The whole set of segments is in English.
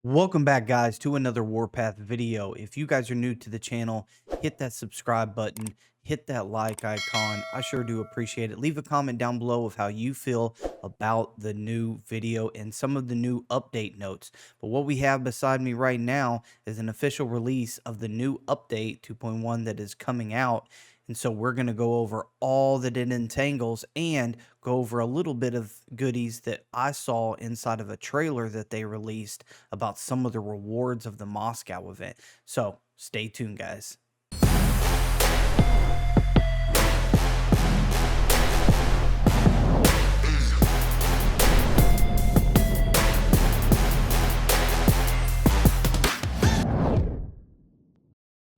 Welcome back, guys, to another Warpath video. If you guys are new to the channel, hit that subscribe button, hit that like icon. I sure do appreciate it. Leave a comment down below of how you feel about the new video and some of the new update notes. But what we have beside me right now is an official release of the new update 2.1 that is coming out. And so we're going to go over all that it entangles and go over a little bit of goodies that I saw inside of a trailer that they released about some of the rewards of the Moscow event. So stay tuned, guys.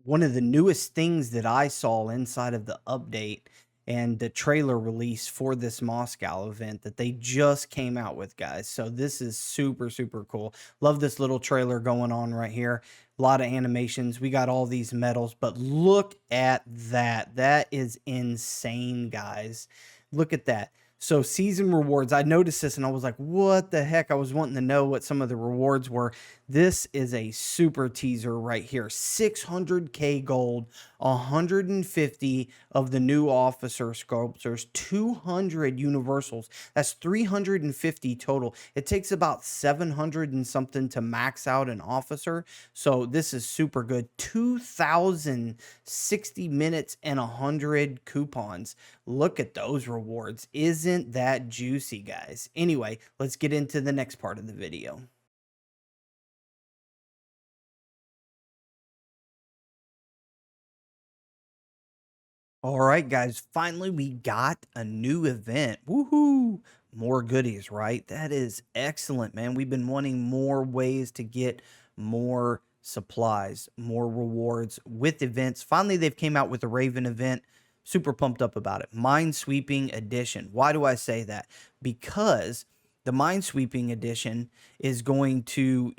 One of the newest things that I saw inside of the update and the trailer release for this Moscow event that they just came out with, guys. So this is super, super cool. Love this little trailer going on right here. A lot of animations. We got all these medals, but look at that. That is insane, guys. Look at that. So season rewards, I noticed this and I was like, what the heck? I was wanting to know what some of the rewards were. This is a super teaser right here. 600k gold, 150 of the new officer sculptures, 200 universals. That's 350 total. It takes about 700 and something to max out an officer. So this is super good. 2,060 minutes and 100 coupons. Look at those rewards. Isn't that juicy, guys? Anyway, let's get into the next part of the video. All right, guys, finally we got a new event. Woohoo! More goodies, right? That is excellent, man. We've been wanting more ways to get more supplies, more rewards with events. Finally, they've came out with the Raven event. Super pumped up about it. Minesweeping edition. Why do I say that? Because the Minesweeping edition is going to,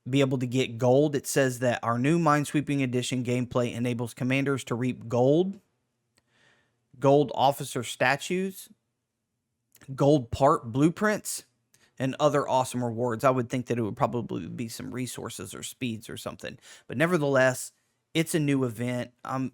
be able to get gold. It says that our new Minesweeping edition gameplay enables commanders to reap gold officer statues, gold part blueprints, and other awesome rewards. I would think that it would probably be some resources or speeds or something. But nevertheless, it's a new event. I'm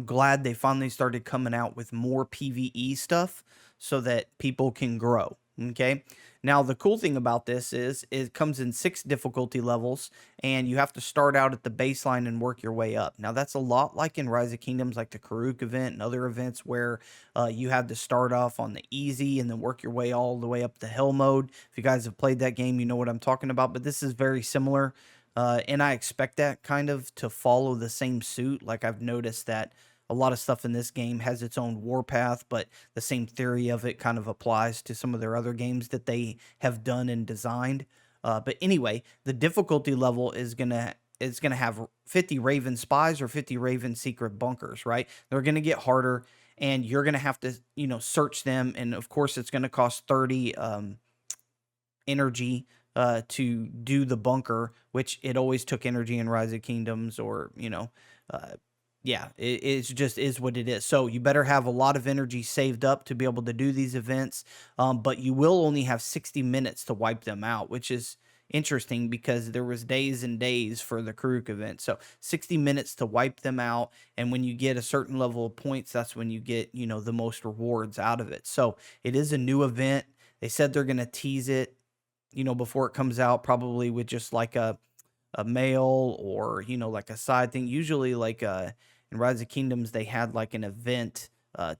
glad they finally started coming out with more PvE stuff so that people can grow. Okay. Now, the cool thing about this is it comes in 6 difficulty levels, and you have to start out at the baseline and work your way up. Now, that's a lot like in Rise of Kingdoms, like the Karuk event and other events where you have to start off on the easy and then work your way all the way up to hell mode. If you guys have played that game, you know what I'm talking about, but this is very similar. And I expect that kind of to follow the same suit. Like I've noticed that a lot of stuff in this game has its own warpath, but the same theory of it kind of applies to some of their other games that they have done and designed. But anyway, the difficulty level is gonna have 50 Raven spies or 50 Raven secret bunkers, right? They're gonna get harder, and you're gonna have to search them, and of course it's gonna cost 30 energy to do the bunker, which it always took energy in Rise of Kingdoms, or uh, yeah, it's just is what it is. So you better have a lot of energy saved up to be able to do these events. But you will only have 60 minutes to wipe them out, which is interesting because there was days and days for the Karuk event. So 60 minutes to wipe them out. And when you get a certain level of points, that's when you get, the most rewards out of it. So it is a new event. They said they're going to tease it, before it comes out, probably with just like a mail or like a side thing. Usually like in Rise of Kingdoms they had like an event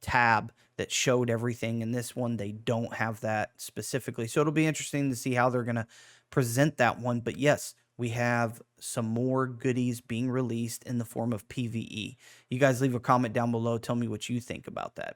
tab that showed everything. In this one they don't have that specifically, so it'll be interesting to see how they're going to present that one. But yes, we have some more goodies being released in the form of PvE. You guys leave a comment down below, tell me what you think about that.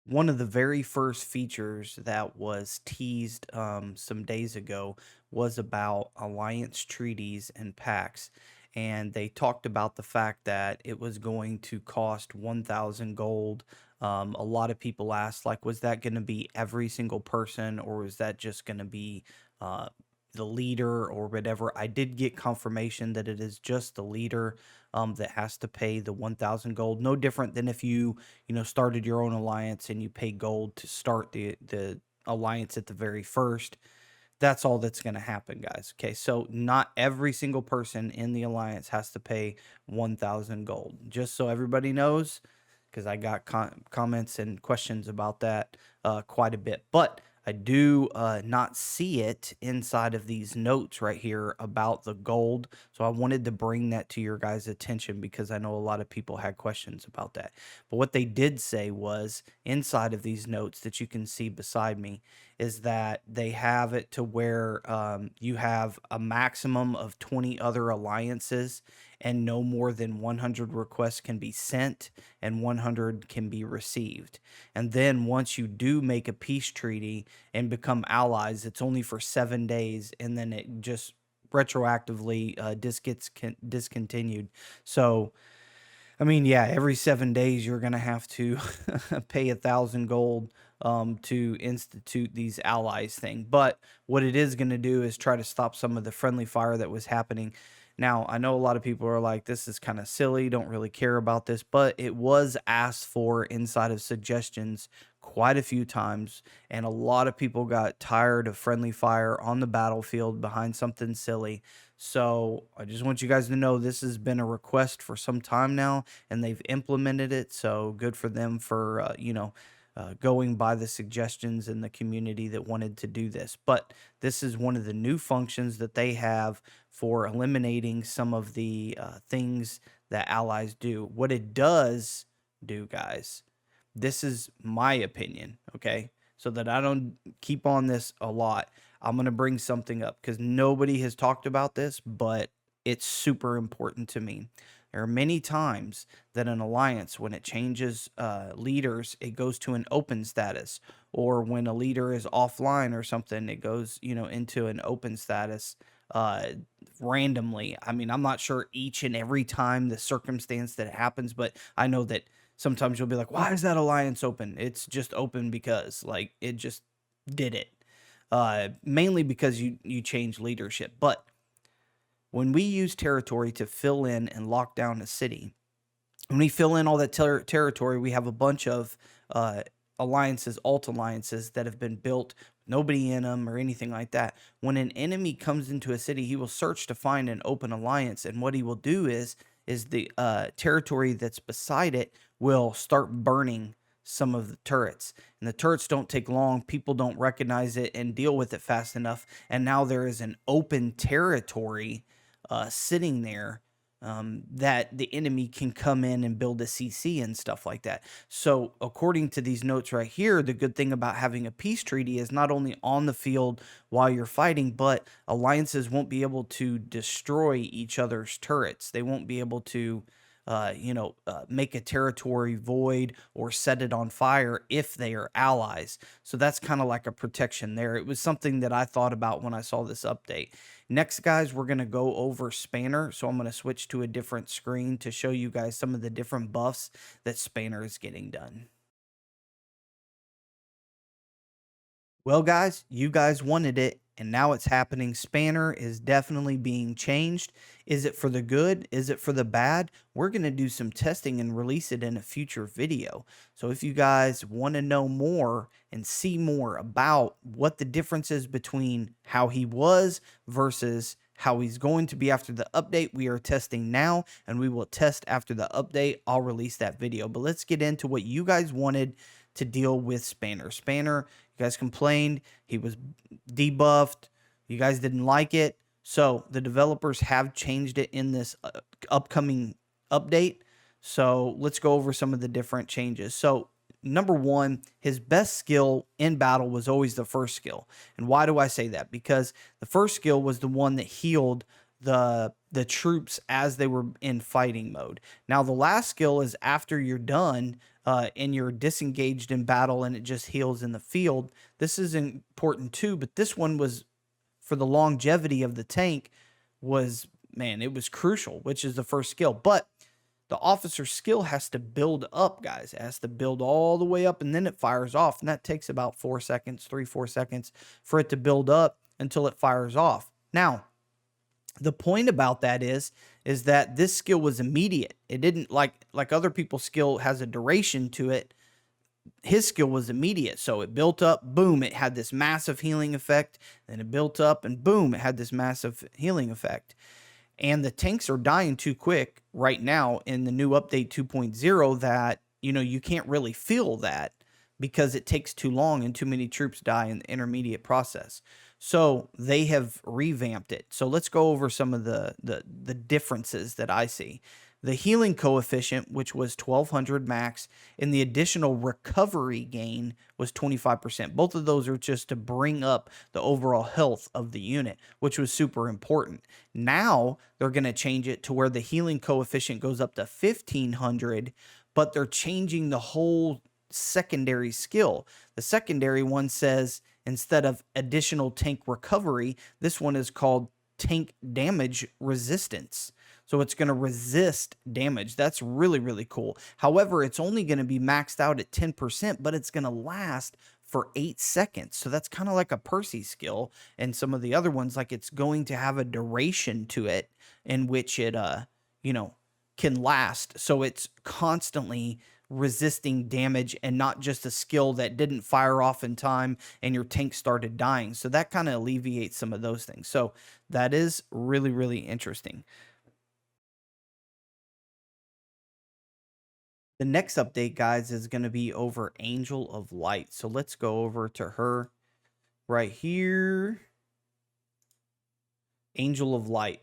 One of the very first features that was teased some days ago was about alliance treaties and pacts. And they talked about the fact that it was going to cost 1,000 gold. A lot of people asked, like, was that going to be every single person, or was that just going to be uh, the leader or whatever? I did get confirmation that it is just the leader that has to pay the 1,000 gold. No different than if you started your own alliance and you pay gold to start alliance at the very first. That's all that's going to happen, guys. Okay, so not every single person in the alliance has to pay 1,000 gold. Just so everybody knows, because I got comments and questions about that quite a bit. But I do not see it inside of these notes right here about the gold. So I wanted to bring that to your guys' attention because I know a lot of people had questions about that. But what they did say was inside of these notes that you can see beside me is that they have it to where you have a maximum of 20 other alliances and no more than 100 requests can be sent and 100 can be received. And then once you do make a peace treaty and become allies, it's only for 7 days, and then it just retroactively gets discontinued. So I mean, yeah, every 7 days you're gonna have to pay 1,000 gold to institute these allies thing. But what it is gonna do is try to stop some of the friendly fire that was happening. Now, I know a lot of people are like, this is kind of silly, don't really care about this, but it was asked for inside of suggestions quite a few times, and a lot of people got tired of friendly fire on the battlefield behind something silly. So I just want you guys to know this has been a request for some time now, and they've implemented it. So good for them for going by the suggestions in the community that wanted to do this. But this is one of the new functions that they have for eliminating some of the things that allies do. What it does do, guys, this is my opinion, okay? So that I don't keep on this a lot, I'm going to bring something up because nobody has talked about this, but it's super important to me. There are many times that an alliance, when it changes leaders, it goes to an open status, or when a leader is offline or something, it goes, into an open status uh, randomly. I mean, I'm not sure each and every time the circumstance that it happens, but I know that sometimes you'll be like, why is that alliance open? It's just open because, like, it just did it. Mainly because you change leadership. But when we use territory to fill in and lock down a city, when we fill in all that territory, we have a bunch of alliances, alt alliances that have been built, nobody in them or anything like that. When an enemy comes into a city, he will search to find an open alliance, and what he will do is the territory that's beside it will start burning some of the turrets, and the turrets don't take long. People don't recognize it and deal with it fast enough, and now there is an open territory sitting there that the enemy can come in and build a CC and stuff like that. So according to these notes right here, the good thing about having a peace treaty is not only on the field while you're fighting, but alliances won't be able to destroy each other's turrets. They won't be able to make a territory void or set it on fire if they are allies. So that's kind of like a protection there. It was something that I thought about when I saw this update. Next, guys, we're going to go over Spanner. So I'm going to switch to a different screen to show you guys some of the different buffs that Spanner is getting done. Well, guys, you guys wanted it, and now it's happening. Spanner is definitely being changed. Is it for the good? Is it for the bad? We're going to do some testing and release it in a future video. So if you guys want to know more and see more about what the difference is between how he was versus how he's going to be after the update, we are testing now, and we will test after the update. I'll release that video. But let's get into what you guys wanted to deal with Spanner. Spanner, you guys complained he was debuffed. You guys didn't like it. So the developers have changed it in this upcoming update. So let's go over some of the different changes. So number one, his best skill in battle was always the first skill. And why do I say that? Because the first skill was the one that healed the troops as they were in fighting mode. Now the last skill is after you're done and you're disengaged in battle and it just heals in the field. This is important too, but this one was for the longevity of the tank was, man, it was crucial, which is the first skill. But the officer's skill has to build up, guys. It has to build all the way up and then it fires off. And that takes about 4 seconds, 3-4 seconds for it to build up until it fires off. Now, the point about that is that this skill was immediate. It didn't like other people's skill has a duration to it. his skill was immediate. So it built up, boom, it had this massive healing effect. Then it built up and boom, it had this massive healing effect. And the tanks are dying too quick right now in the new update 2.0 that, you can't really feel that because it takes too long and too many troops die in the intermediate process. So they have revamped it. So let's go over some of the differences that I see. The healing coefficient, which was 1200 max, and the additional recovery gain was 25%. Both of those are just to bring up the overall health of the unit, which was super important. Now they're going to change it to where the healing coefficient goes up to 1500, but they're changing the whole secondary skill. The secondary one says instead of additional tank recovery, this one is called tank damage resistance. So it's going to resist damage. That's really, really cool. However, it's only going to be maxed out at 10%, but it's going to last for 8 seconds. So that's kind of like a Percy skill. And some of the other ones, like it's going to have a duration to it in which it, can last. So it's constantly resisting damage and not just a skill that didn't fire off in time and your tank started dying. So that kind of alleviates some of those things. So that is really, really interesting. The next update, guys, is going to be over Angel of Light. So let's go over to her right here. Angel of Light.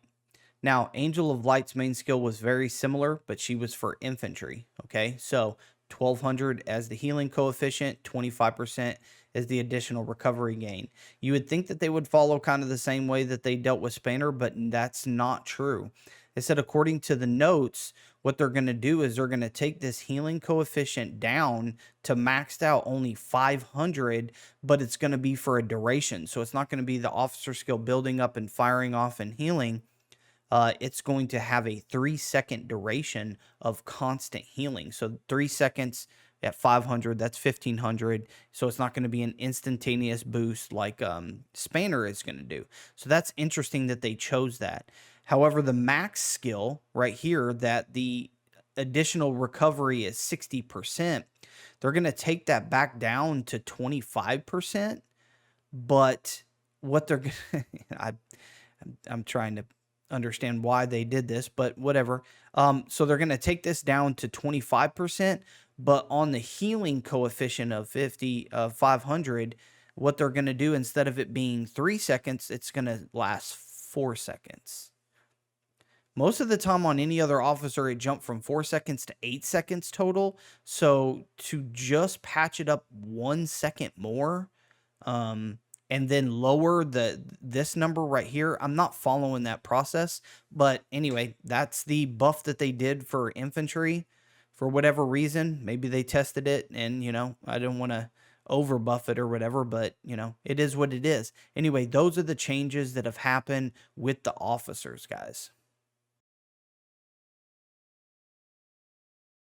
Now, Angel of Light's main skill was very similar, but she was for infantry. Okay, so 1200 as the healing coefficient, 25% as the additional recovery gain. You would think that they would follow kind of the same way that they dealt with Spanner, but that's not true. They said, according to the notes, what they're going to do is they're going to take this healing coefficient down to maxed out only 500, but it's going to be for a duration. So it's not going to be the officer skill building up and firing off and healing. It's going to have a 3-second duration of constant healing. So 3 seconds at 500, that's 1500. So it's not going to be an instantaneous boost like Spanner is going to do. So that's interesting that they chose that. However, the max skill right here, that the additional recovery is 60%, they're going to take that back down to 25%. But what they're going to, I'm trying to understand why they did this, but whatever. So they're going to take this down to 25%, but on the healing coefficient of 500, what they're going to do, instead of it being 3 seconds, it's going to last 4 seconds. Most of the time on any other officer, it jumped from 4 seconds to 8 seconds total. So to just patch it up 1 second more, and then lower this number right here, I'm not following that process. But anyway, that's the buff that they did for infantry for whatever reason. Maybe they tested it and, I don't want to over buff it or whatever, but it is what it is. Anyway, those are the changes that have happened with the officers, guys.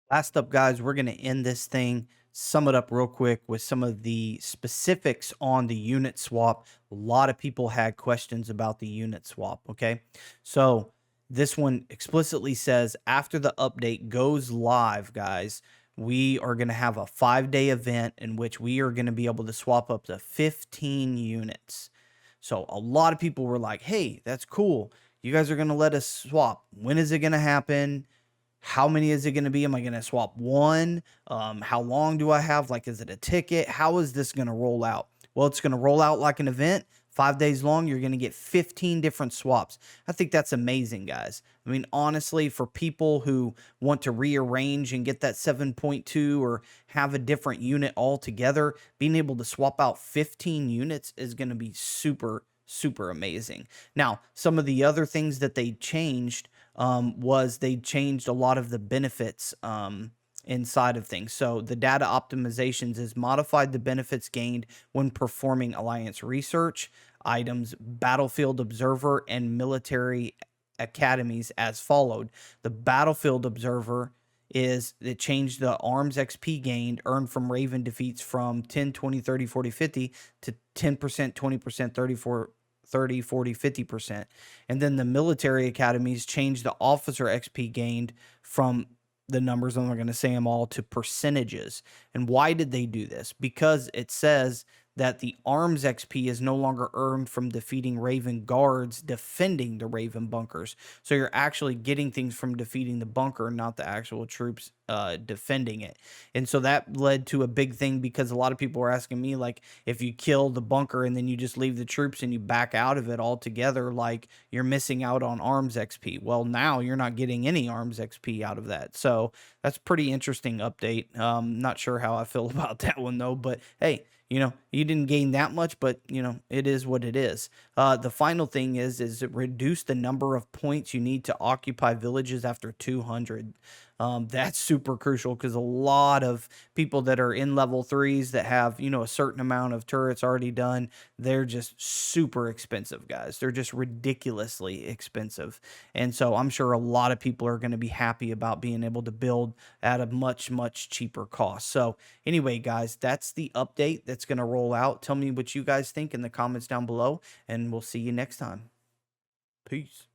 Last up, guys, we're going to end this thing, sum it up real quick with some of the specifics on the unit swap. A lot of people had questions about the unit swap, okay? So this one explicitly says, after the update goes live, guys, we are going to have a 5-day event in which we are going to be able to swap up to 15 units. So a lot of people were like, hey, that's cool. You guys are going to let us swap. When is it going to happen? How many is it going to be? Am I going to swap one? How long do I have? Like, is it a ticket? How is this going to roll out? Well, it's going to roll out like an event. 5 days long, you're going to get 15 different swaps. I think that's amazing, guys. I mean, honestly, for people who want to rearrange and get that 7.2 or have a different unit altogether, being able to swap out 15 units is going to be super, super amazing. Now, some of the other things that they changed was they changed a lot of the benefits inside of things. So the data optimizations is modified the benefits gained when performing alliance research, items, battlefield observer, and military academies as followed. The battlefield observer is it changed the arms XP gained earned from Raven defeats from 10, 20, 30, 40, 50 to 10%, 20%, 34, 30, 40, 50%. And then the military academies changed the officer XP gained from the numbers. I'm not going to say them all, to percentages. And why did they do this? Because it says that the arms XP is no longer earned from defeating Raven guards defending the Raven bunkers. So you're actually getting things from defeating the bunker, not the actual troops defending it. And so that led to a big thing, because a lot of people were asking me, like, if you kill the bunker and then you just leave the troops and you back out of it altogether, like, you're missing out on arms XP. Well, now you're not getting any arms XP out of that. So that's pretty interesting update. Not sure how I feel about that one though, but hey, you didn't gain that much, but it is what it is. The final thing is it reduced the number of points you need to occupy villages after 200. That's super crucial, because a lot of people that are in level 3s that have, a certain amount of turrets already done, they're just super expensive, guys. They're just ridiculously expensive. And so I'm sure a lot of people are going to be happy about being able to build at a much, much cheaper cost. So anyway, guys, that's the update that's going to roll out. Tell me what you guys think in the comments down below, and we'll see you next time. Peace.